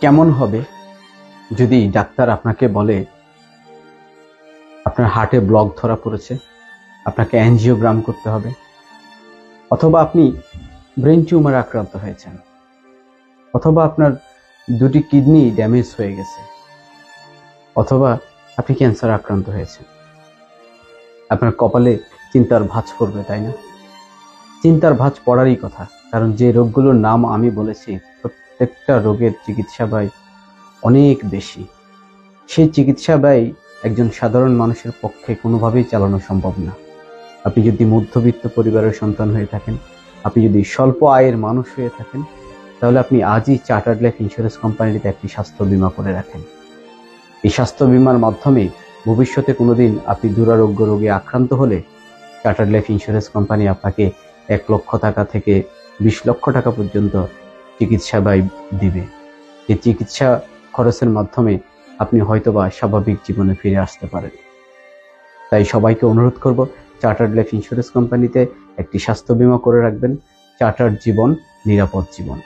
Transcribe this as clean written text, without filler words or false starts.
কেমন হবে যদি ডাক্তার আপনাকে বলে আপনার হার্টে ব্লক ধরা পড়েছে, আপনাকে অ্যাঞ্জিওগ্রাম করতে হবে, অথবা আপনি ব্রেন টিউমার আক্রান্ত হয়েছেন, অথবা আপনার দুটি কিডনি ড্যামেজ হয়ে গেছে, অথবা আপনি ক্যান্সার আক্রান্ত হয়েছেন। আপনার কপালে চিন্তার ভাঁজ পড়বে, তাই না? চিন্তার ভাঁজ পড়ারই কথা, কারণ যে রোগগুলোর নাম আমি বলেছি প্রত্যেকটা রোগের চিকিৎসা ব্যয় অনেক বেশি। সেই চিকিৎসা ব্যয় একজন সাধারণ মানুষের পক্ষে কোনোভাবেই চালানো সম্ভব না। আপনি যদি মধ্যবিত্ত পরিবারের সন্তান হয়ে থাকেন, আপনি যদি স্বল্প আয়ের মানুষ হয়ে থাকেন, তাহলে আপনি আজই চার্টার্ড লাইফ ইন্স্যুরেন্স কোম্পানিতে একটি স্বাস্থ্য বীমা করে রাখেন। এই স্বাস্থ্য বীমার মাধ্যমে ভবিষ্যতে কোনোদিন আপনি দুরারোগ্য রোগে আক্রান্ত হলে চার্টার্ড লাইফ ইন্স্যুরেন্স কোম্পানি আপনাকে 1 লক্ষ টাকা থেকে 20 লক্ষ টাকা পর্যন্ত চিকিৎসা ব্যয় দিবে। এই চিকিৎসা খরচের মাধ্যমে আপনি হয়তোবা স্বাভাবিক জীবনে ফিরে আসতে পারেন। তাই সবাইকে অনুরোধ করব, চার্টার্ড লাইফ ইন্স্যুরেন্স কোম্পানিতে একটি স্বাস্থ্য বীমা করে রাখবেন। চার্টার্ড জীবন, নিরাপদ জীবন।